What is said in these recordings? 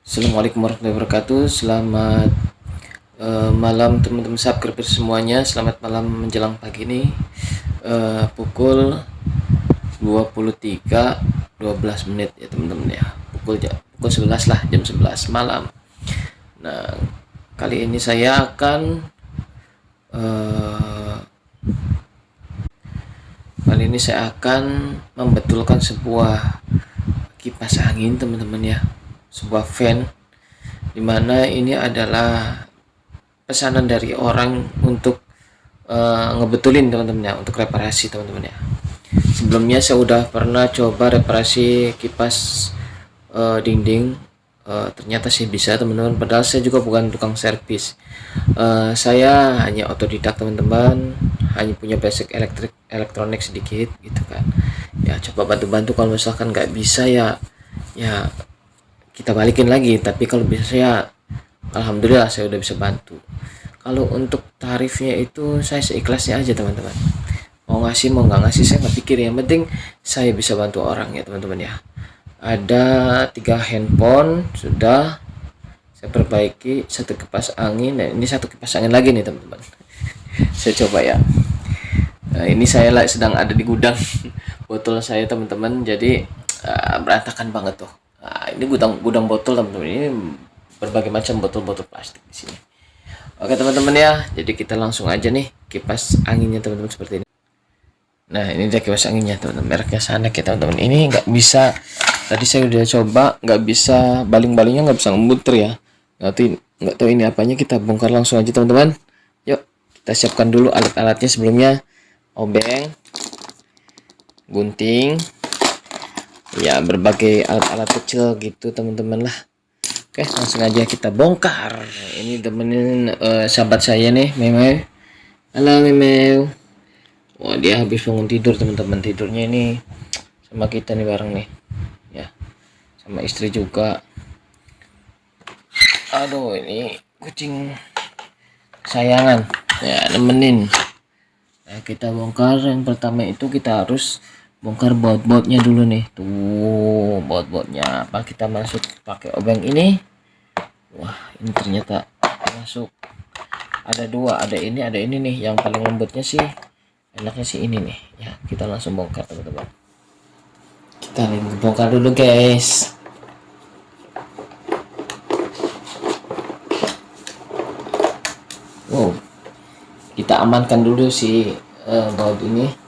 Assalamualaikum warahmatullahi wabarakatuh. Selamat malam teman-teman subscriber semuanya. Selamat malam menjelang pagi nih. Pukul 23.12 menit ya teman-teman ya. Pukul 11 lah, jam 11 malam. Nah, kali ini saya akan eh, membetulkan sebuah kipas angin teman-teman ya, sebuah fan, dimana ini adalah pesanan dari orang untuk ngebetulin teman-teman ya, untuk reparasi teman-teman ya. Sebelumnya saya udah pernah coba reparasi kipas dinding. Ternyata sih bisa teman-teman, padahal saya juga bukan tukang servis. Saya hanya otodidak teman-teman, hanya punya basic elektronik sedikit gitu kan ya. Coba bantu-bantu, kalau misalkan nggak bisa ya kita balikin lagi, tapi kalau bisa ya alhamdulillah saya udah bisa bantu. Kalau untuk tarifnya itu saya seikhlasnya aja teman-teman, mau ngasih mau nggak ngasih saya nggak pikir, yang penting saya bisa bantu orang ya teman-teman ya. Ada 3 handphone sudah saya perbaiki, 1 kipas angin. Nah, ini 1 kipas angin lagi nih teman-teman. Saya coba ya. Nah, ini saya sedang ada di gudang botol saya teman-teman, jadi berantakan banget tuh. Nah, ini gudang botol teman-teman, ini berbagai macam botol-botol plastik di sini. Oke teman-teman ya, jadi kita langsung aja nih kipas anginnya teman-teman seperti ini. Nah, ini dia kipas anginnya teman-teman, mereknya Sanek ya teman-teman. Ini nggak bisa, tadi saya udah coba, nggak bisa baling-balingnya, nggak bisa ngemuter ya. Nggak tahu ini apanya, kita bongkar langsung aja teman-teman. Yuk kita siapkan dulu alat-alatnya sebelumnya. Obeng, gunting, ya berbagai alat-alat kecil gitu teman-teman lah. Oke, langsung aja kita bongkar. Ini temenin sahabat saya nih, Memeu. Halo Memeu. Wah, dia habis bangun tidur teman-teman. Tidurnya ini sama kita nih bareng nih ya, sama istri juga. Aduh, ini kucing sayangan ya, nemenin. Nah, kita bongkar. Yang pertama itu kita harus bongkar baut-bautnya dulu nih. Tuh baut-bautnya apa, kita masuk pakai obeng ini. Wah, ini ternyata masuk. Ada dua, ada ini nih. Yang paling lembutnya sih, enaknya sih ini nih ya. Kita langsung bongkar teman-teman. Kita bongkar dulu guys. Wow, kita amankan dulu si baut ini.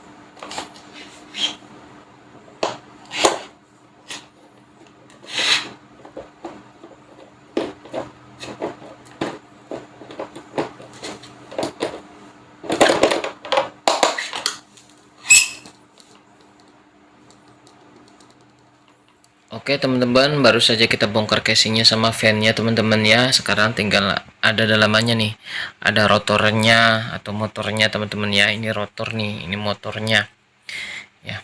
Oke teman-teman, baru saja kita bongkar casingnya sama fan-nya teman-teman ya. Sekarang tinggal ada dalamannya nih, ada rotornya atau motornya teman-teman ya. Ini rotor nih, ini motornya ya.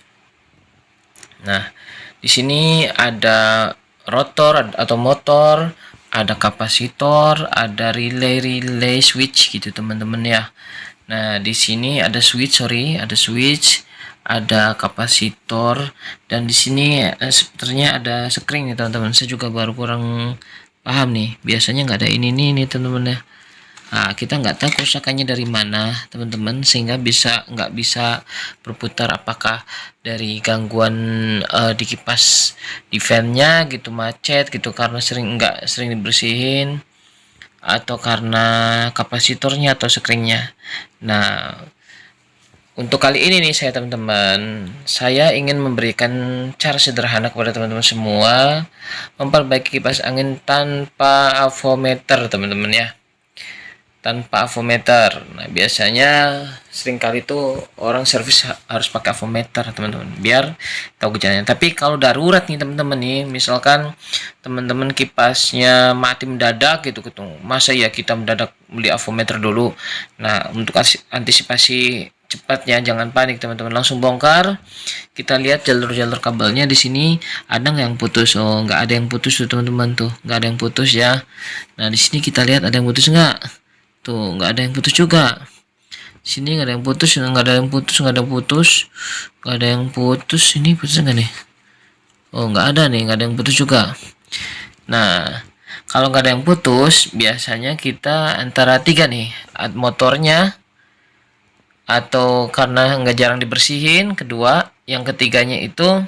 Nah, di sini ada rotor atau motor, ada kapasitor, ada relay switch gitu teman-teman ya. Nah, di sini ada switch, ada switch, ada kapasitor, dan di sini sebenarnya ada sekring nih teman-teman. Saya juga baru kurang paham nih. Biasanya nggak ada ini nih teman-teman ya. Nah, kita nggak tahu kerusakannya dari mana teman-teman, sehingga nggak bisa berputar. Apakah dari gangguan di kipas di fan-nya gitu, macet gitu karena nggak sering dibersihin, atau karena kapasitornya atau sekringnya. Nah, untuk kali ini nih saya ingin memberikan cara sederhana kepada teman-teman semua memperbaiki kipas angin tanpa avometer teman-teman ya. Tanpa avometer. Nah, biasanya seringkali tuh orang servis harus pakai avometer teman-teman, biar tahu gejalanya. Tapi kalau darurat nih teman-teman nih, misalkan teman-teman kipasnya mati mendadak gitu, masa ya kita mendadak beli avometer dulu. Nah, untuk antisipasi cepatnya, jangan panik teman-teman, langsung bongkar. Kita lihat jalur-jalur kabelnya di sini ada nggak yang putus. Oh, nggak ada yang putus tuh teman-teman, tuh nggak ada yang putus ya. Nah, di sini kita lihat ada yang putus nggak. Tuh nggak ada yang putus juga. Sini nggak ada yang putus, nggak ada yang putus, nggak ada yang putus, nggak ada yang putus. Ini putus nggak nih? Oh, nggak ada nih, nggak ada yang putus juga. Nah, Kalau nggak ada yang putus, biasanya kita antara tiga nih, motornya, atau karena nggak jarang dibersihin, kedua, yang ketiganya itu,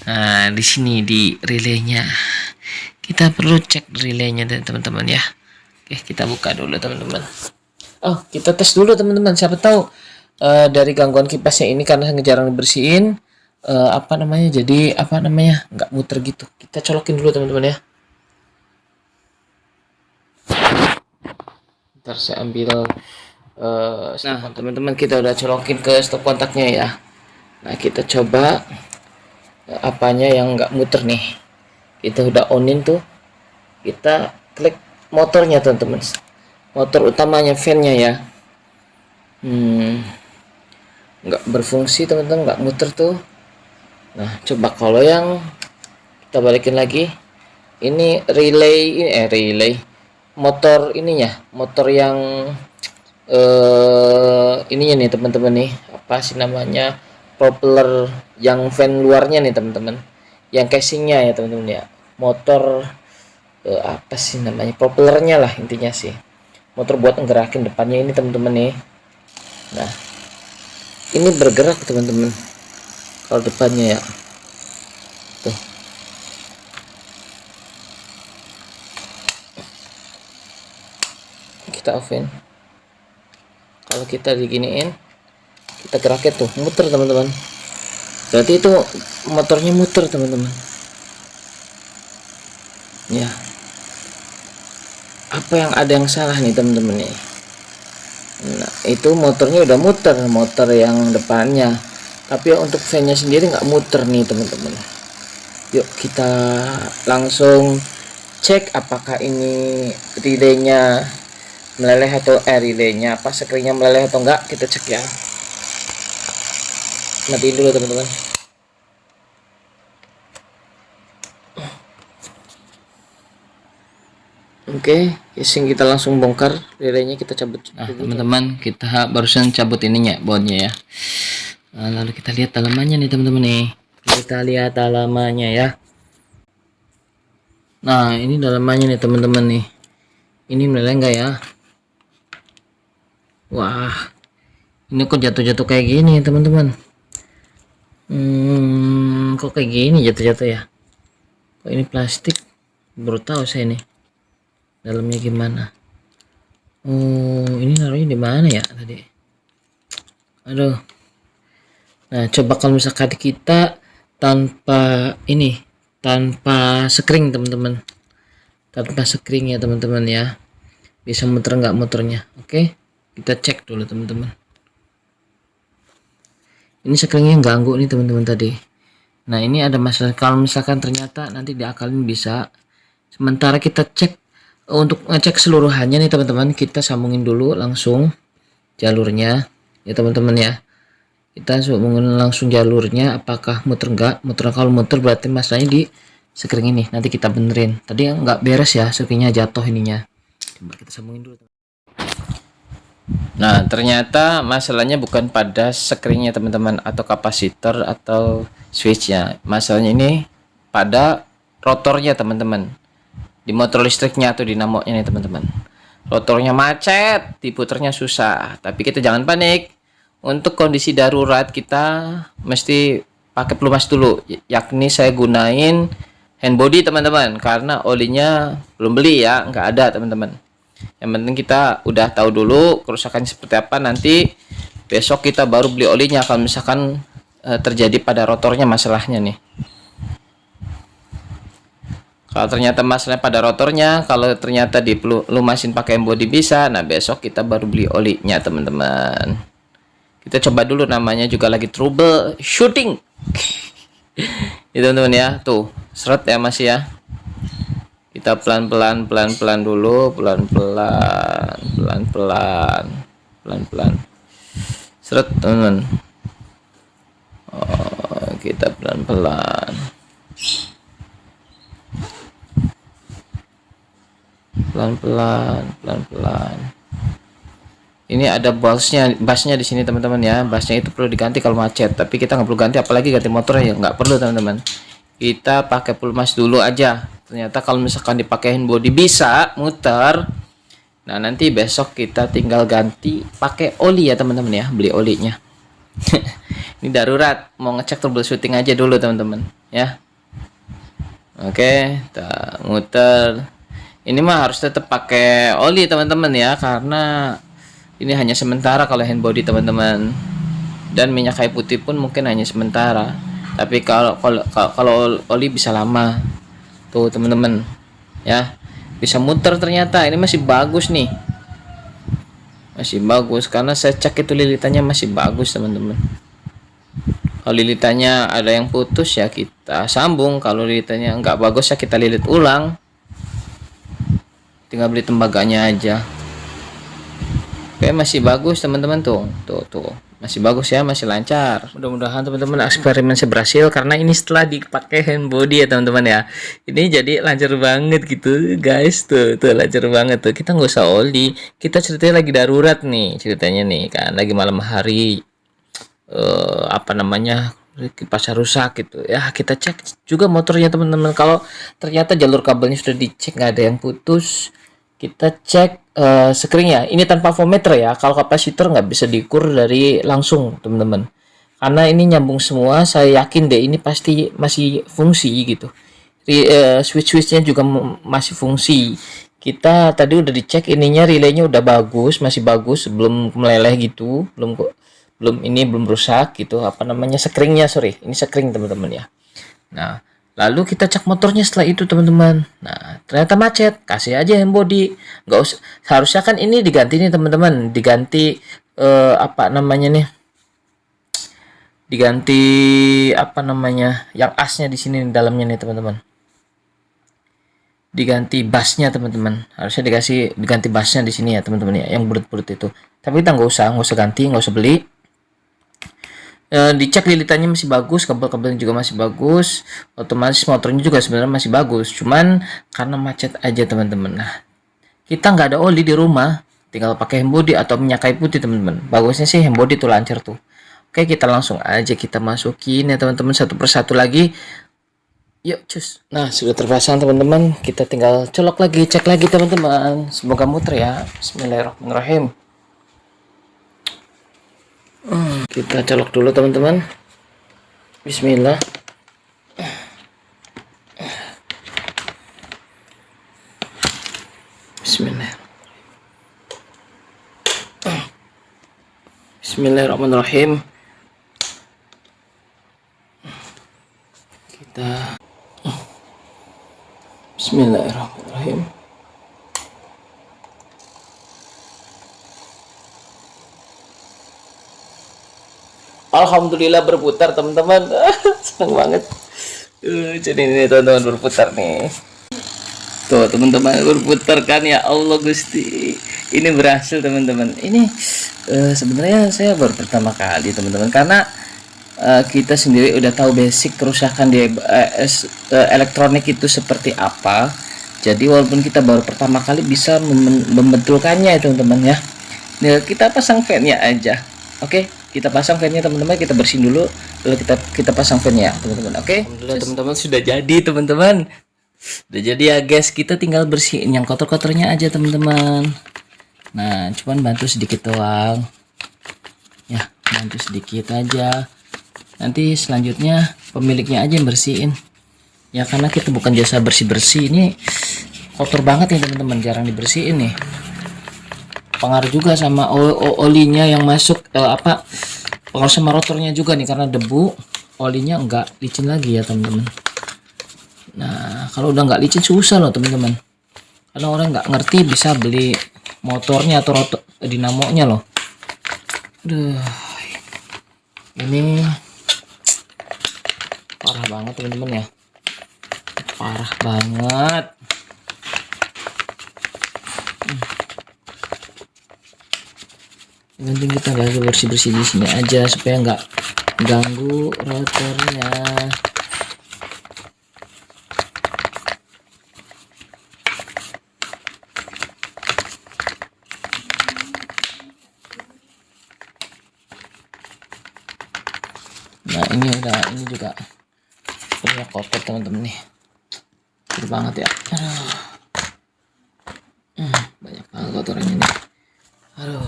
nah di sini di relaynya, kita perlu cek relaynya teman-teman ya. Oke, kita buka dulu teman-teman. Oh, kita tes dulu teman-teman, siapa tahu dari gangguan kipasnya ini karena jarang dibersihin, jadi nggak muter gitu. Kita colokin dulu teman-teman ya. Ntar saya ambil nah teman-teman, kita udah colokin ke stop kontaknya ya. Nah kita coba apanya yang nggak muter nih. Kita udah onin tuh, kita klik motornya teman-teman, motor utamanya, fan-nya ya. Nggak berfungsi teman-teman, nggak muter tuh. Nah coba kalau yang kita balikin lagi, ini relay motor ininya, motor yang ininya nih teman-teman nih, apa sih namanya, propeller yang fan luarnya nih teman-teman, yang casingnya ya teman-teman ya, motor apa sih namanya, propellernya lah intinya sih, motor buat nggerakin depannya ini teman-teman nih. Nah ini bergerak teman-teman kalau depannya ya, tuh kita offin. Kalau kita diginiin, kita gerakin tuh, muter teman-teman, berarti itu motornya muter teman-teman ya. Apa yang ada yang salah nih teman-teman nih? Nah itu motornya udah muter, motor yang depannya, tapi untuk fan-nya sendiri nggak muter nih teman-teman. Yuk kita langsung cek apakah ini relaynya meleleh atau relaynya apa, sekringnya meleleh atau enggak. Kita cek ya, matiin dulu teman-teman. Oke, casing kita langsung bongkar, relaynya kita cabut. Nah teman-teman, kita barusan cabut ininya, bautnya ya. Nah, lalu kita lihat dalamannya nih teman-teman nih, kita lihat dalamannya ya. Nah ini dalamannya nih teman-teman nih, ini meleleh enggak ya? Wah, ini kok jatuh-jatuh kayak gini teman-teman. Kok kayak gini jatuh-jatuh ya? Kok ini plastik? Baru tahu saya nih. Dalamnya gimana? Oh, ini naruhnya di mana ya tadi? Aduh. Nah, coba kalau misalkan kita tanpa ini, tanpa sekring teman-teman, tanpa sekring ya teman-teman ya, bisa muter nggak motornya? Oke. Kita cek dulu teman-teman. Ini sekringnya ganggu nih teman-teman tadi. Nah ini ada masalah, kalau misalkan ternyata nanti diakalin bisa. Sementara kita cek, untuk ngecek seluruhannya nih teman-teman, kita sambungin dulu langsung jalurnya ya teman-teman ya. Kita sambungin langsung jalurnya, apakah muter enggak. Muter, kalau muter berarti masalahnya di sekring ini, nanti kita benerin. Tadi nggak beres ya, sekringnya jatuh ininya. Coba kita sambungin dulu teman. Nah ternyata masalahnya bukan pada sekringnya teman-teman, atau kapasitor atau switchnya. Masalahnya ini pada rotornya teman-teman, di motor listriknya atau dinamonya nih teman-teman. Rotornya macet, diputernya susah. Tapi kita jangan panik. Untuk kondisi darurat kita mesti pakai pelumas dulu, yakni saya gunain hand body teman-teman, karena olinya belum beli ya, nggak ada teman-teman. Yang penting kita udah tahu dulu kerusakannya seperti apa, nanti besok kita baru beli olinya kalau misalkan terjadi pada rotornya masalahnya nih. Kalau ternyata masalahnya pada rotornya, kalau ternyata dilumasin pakai body bisa, nah besok kita baru beli olinya teman-teman. Kita coba dulu, namanya juga lagi trouble shooting. Itu teman-teman ya, tuh seret ya masih ya. Kita pelan-pelan dulu, pelan-pelan seret teman-teman. Oh, kita pelan-pelan ini ada bassnya di sini teman-teman ya. Bassnya itu perlu diganti kalau macet, tapi kita nggak perlu ganti, apalagi ganti motornya ya nggak perlu teman-teman. Kita pakai pelumas dulu aja, ternyata kalau misalkan dipakein body bisa muter. Nah, nanti besok kita tinggal ganti pakai oli ya teman-teman ya, beli olinya. Ini darurat, mau ngecek troubleshooting aja dulu teman-teman ya. Oke, kita muter. Ini mah harus tetap pakai oli teman-teman ya, karena ini hanya sementara kalau handbody teman-teman. Dan minyak kayu putih pun mungkin hanya sementara. Tapi kalau oli bisa lama. Tuh teman-teman ya. Bisa muter ternyata. Ini masih bagus nih. Masih bagus karena saya cek itu lilitannya masih bagus teman-teman. Kalau lilitannya ada yang putus ya kita sambung. Kalau lilitannya nggak bagus ya kita lilit ulang. Tinggal beli tembaganya aja. Oke, masih bagus teman-teman tuh. Tuh. Masih bagus ya, masih lancar. Mudah-mudahan teman-teman eksperimen saya berhasil, karena ini setelah dipakai handbody ya teman-teman ya. Ini jadi lancar banget gitu guys. Tuh lancar banget tuh. Kita nggak usah oli. Kita ceritanya lagi darurat nih ceritanya nih kan. Lagi malam hari. Kipasnya rusak gitu ya, kita cek juga motornya teman-teman. Kalau ternyata jalur kabelnya sudah dicek nggak ada yang putus, kita cek screennya. Ini tanpa voltmeter ya, kalau kapasitor nggak bisa diukur dari langsung teman-teman, karena ini nyambung semua. Saya yakin deh ini pasti masih fungsi gitu. Switch-switchnya juga masih fungsi. Kita tadi udah dicek ininya, relaynya udah bagus, masih bagus, belum meleleh gitu, belum rusak gitu. Sekringnya, sorry, ini sekring teman-teman ya. Nah, lalu kita cek motornya setelah itu teman-teman. Nah, ternyata macet. Kasih aja handbody, nggak usah. Seharusnya kan ini diganti nih teman-teman, diganti yang asnya di sini di dalamnya nih teman-teman. Diganti basnya teman-teman. Harusnya diganti basnya di sini ya teman-teman ya, yang bulat-bulat itu. Tapi kita nggak usah ganti, nggak usah beli. Dicek lilitannya masih bagus, kabel-kabelnya juga masih bagus, otomatis motornya juga sebenarnya masih bagus, cuman karena macet aja teman-teman. Nah, kita nggak ada oli di rumah, tinggal pakai handbody atau minyak kayu putih teman-teman. Bagusnya sih handbody tuh lancar tuh. Oke, kita langsung aja kita masukin ya teman-teman, satu persatu lagi. Yuk cus. Nah, sudah terpasang teman-teman, kita tinggal colok lagi, cek lagi teman-teman. Semoga muter ya. Bismillahirrahmanirrahim. Kita colok dulu teman-teman. Bismillah. Bismillahirrahmanirrahim. Kita Bismillahirrahmanirrahim. Alhamdulillah berputar teman-teman. Senang banget. Jadi ini teman-teman berputar nih. Tuh teman-teman berputar kan, ya Allah Gusti. Ini berhasil teman-teman. Ini sebenarnya saya baru pertama kali teman-teman, karena kita sendiri udah tahu basic kerusakan di elektronik itu seperti apa. Jadi walaupun kita baru pertama kali bisa membetulkannya ya teman-teman ya. Nah, kita pasang fan-nya aja. Oke, kita pasang fan-nya teman-teman, kita bersihin dulu, lalu kita pasang fan-nya teman-teman. Oke. Alhamdulillah teman-teman sudah jadi teman-teman. Udah jadi ya guys, kita tinggal bersihin yang kotor-kotornya aja teman-teman. Nah, cuman bantu sedikit doang. Ya, bantu sedikit aja. Nanti selanjutnya pemiliknya aja yang bersihin. Ya karena kita bukan jasa bersih-bersih, ini kotor banget nih teman-teman, jarang dibersihin nih. Pengaruh juga sama olinya yang masuk, pengaruh sama rotornya juga nih, karena debu olinya enggak licin lagi ya teman-teman. Nah, kalau udah nggak licin susah loh teman-teman. Karena orang nggak ngerti bisa beli motornya atau rotor dinamonya loh. Aduh, ini parah banget teman-teman ya. Parah banget. Yang penting kita lagi bersih-bersih di sini aja supaya nggak ganggu rotornya. Nah ini juga punya kotor teman-teman nih. kotor banget ya. Aduh. Banyak banget kotorannya nih. Aduh.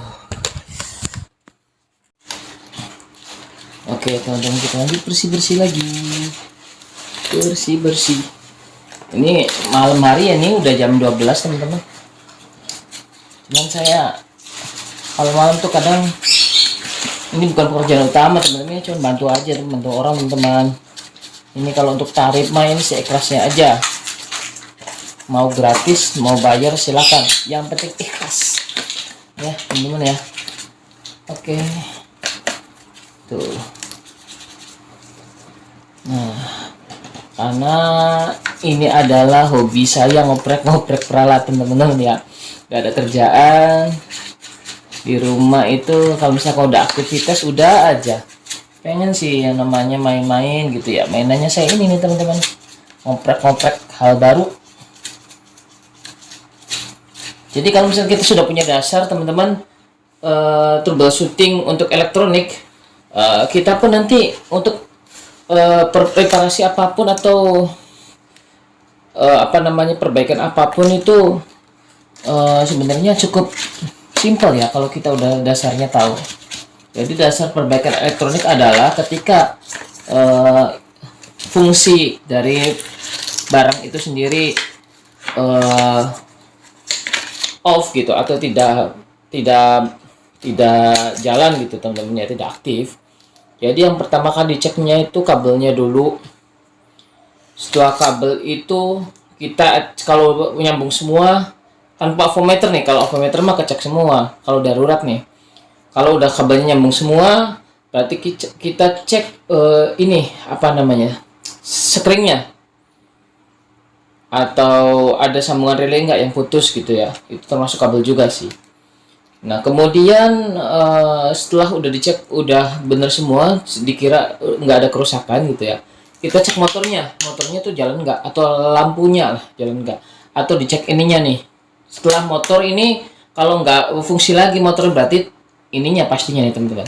Oke teman-teman, kita lanjut bersih-bersih lagi. Bersih-bersih. Ini malam hari ya, ini udah jam 12 teman-teman. Cuman saya kalau malam tuh kadang ini bukan pekerjaan utama teman-teman, cuma bantu aja, bantu orang teman-teman. Ini kalau untuk tarif main seikhlasnya aja. Mau gratis, mau bayar silakan. Yang penting ikhlas. Ya, teman-teman ya. Oke. Tuh. Nah, karena ini adalah hobi saya ngoprek-ngoprek peralatan teman-teman ya. Gak ada kerjaan di rumah itu, kalau misalnya udah aktivitas udah aja pengen sih yang namanya main-main gitu ya. Mainannya saya ini nih teman-teman, ngoprek-ngoprek hal baru. Jadi kalau misalnya kita sudah punya dasar teman-teman, troubleshooting untuk elektronik, kita pun nanti untuk preparasi apapun atau perbaikan apapun itu sebenarnya cukup simpel ya kalau kita udah dasarnya tahu. Jadi dasar perbaikan elektronik adalah ketika fungsi dari barang itu sendiri off gitu, atau tidak jalan gitu teman-teman ya, tidak aktif. Jadi yang pertama kali diceknya itu kabelnya dulu. Setelah kabel itu kita kalau nyambung semua tanpa avometer nih, kalau avometer mah kecek semua kalau darurat nih. Kalau udah kabelnya nyambung semua, berarti kita cek ini springnya, atau ada sambungan relay nggak yang putus gitu ya. Itu termasuk kabel juga sih. Nah kemudian setelah udah dicek udah bener semua, dikira nggak ada kerusakan gitu ya, kita cek motornya tuh jalan nggak, atau lampunya lah jalan nggak, atau dicek ininya nih. Setelah motor ini kalau nggak fungsi lagi motor, berarti ininya pastinya nih teman-teman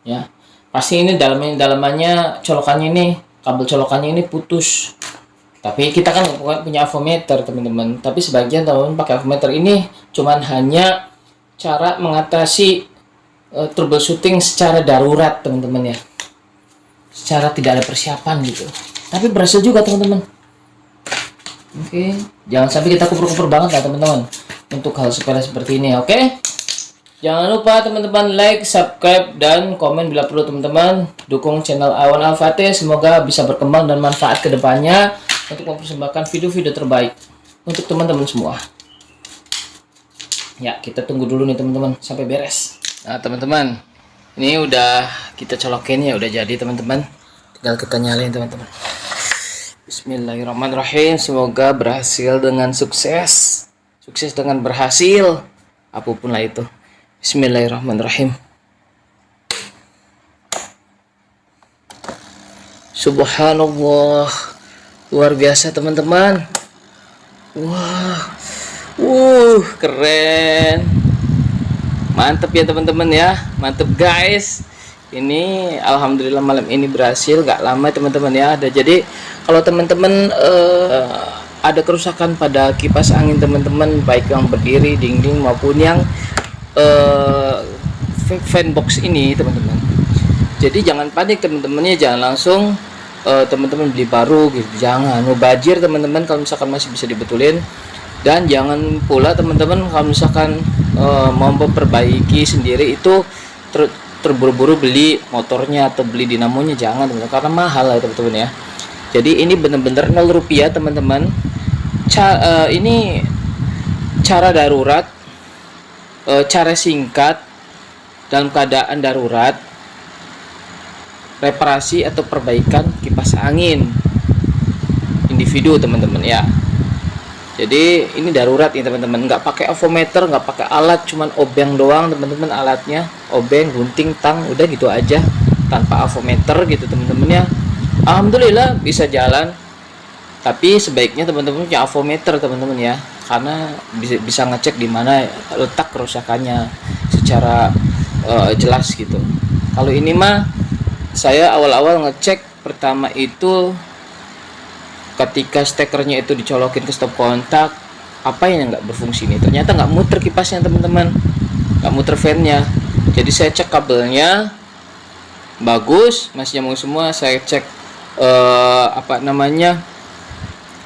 ya, pasti ini dalamannya colokannya ini, kabel colokannya ini putus. Tapi kita kan punya avometer teman-teman, tapi sebagian teman-teman pakai avometer. Ini cuman hanya cara mengatasi troubleshooting secara darurat teman-teman ya, secara tidak ada persiapan gitu, tapi berhasil juga teman-teman. Oke, jangan sampai kita kuper-kuper banget lah teman-teman untuk hal sepele seperti ini. Oke, jangan lupa teman-teman like, subscribe, dan komen bila perlu teman-teman. Dukung channel Awan Al-Fatih, semoga bisa berkembang dan manfaat kedepannya untuk mempersembahkan video-video terbaik untuk teman-teman semua. Ya, kita tunggu dulu nih teman-teman sampai beres. Nah teman-teman, ini udah kita colokin ya, udah jadi teman-teman. Tinggal kita nyalain teman-teman. Bismillahirrahmanirrahim. Semoga berhasil dengan sukses. Sukses dengan berhasil, apapun lah itu. Bismillahirrahmanirrahim. Subhanallah, luar biasa teman-teman. Wah, keren, mantep ya teman-teman ya, mantep guys. Ini alhamdulillah malam ini berhasil, gak lama teman-teman ya. Jadi kalau teman-teman ada kerusakan pada kipas angin teman-teman, baik yang berdiri, dinding maupun yang fan box ini teman-teman, jadi jangan panik teman-teman ya, jangan langsung teman-teman beli baru gitu, jangan mubazir teman-teman kalau misalkan masih bisa dibetulin. Dan jangan pula teman-teman kalau misalkan mau memperbaiki sendiri itu terburu-buru beli motornya atau beli dinamonya, jangan teman-teman, karena mahal ya teman-teman ya. Jadi ini benar-benar 0 rupiah teman-teman. Ini cara darurat, cara singkat dalam keadaan darurat, reparasi atau perbaikan kipas angin individu teman-teman ya. Jadi ini darurat nih teman-teman, nggak pakai avometer, nggak pakai alat, cuman obeng doang teman-teman, alatnya obeng, gunting, tang, udah gitu aja tanpa avometer gitu teman-teman ya. Alhamdulillah bisa jalan, tapi sebaiknya teman-teman punya avometer teman-teman ya, karena bisa ngecek di mana letak kerusakannya secara jelas gitu. Kalau ini mah saya awal-awal ngecek pertama itu ketika stekernya itu dicolokin ke stop kontak, apa yang nggak berfungsi nih? Ternyata nggak muter kipasnya teman-teman, nggak muter fan-nya. Jadi saya cek kabelnya bagus, masih nyambung semua. Saya cek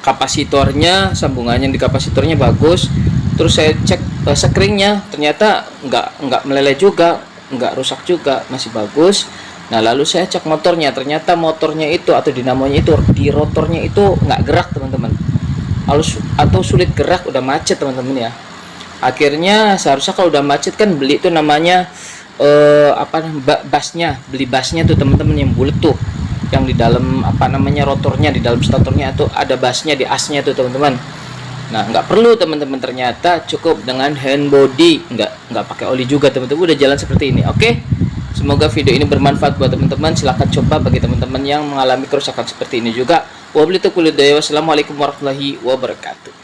kapasitornya, sambungannya di kapasitornya bagus. Terus saya cek sekringnya, ternyata nggak meleleh juga, nggak rusak juga, masih bagus. Nah lalu saya cek motornya, ternyata motornya itu atau dinamonya itu di rotornya itu nggak gerak teman-teman, atau sulit gerak, udah macet teman-teman ya. Akhirnya seharusnya kalau udah macet kan beli itu namanya basnya, beli basnya tuh teman-teman yang bulat tuh, yang di dalam rotornya, di dalam statornya itu ada basnya di asnya tuh teman-teman. Nah nggak perlu teman-teman, ternyata cukup dengan hand body, nggak pakai oli juga teman-teman, udah jalan seperti ini. Oke, semoga video ini bermanfaat buat teman-teman. Silahkan coba bagi teman-teman yang mengalami kerusakan seperti ini juga. Wassalamualaikum warahmatullahi wabarakatuh.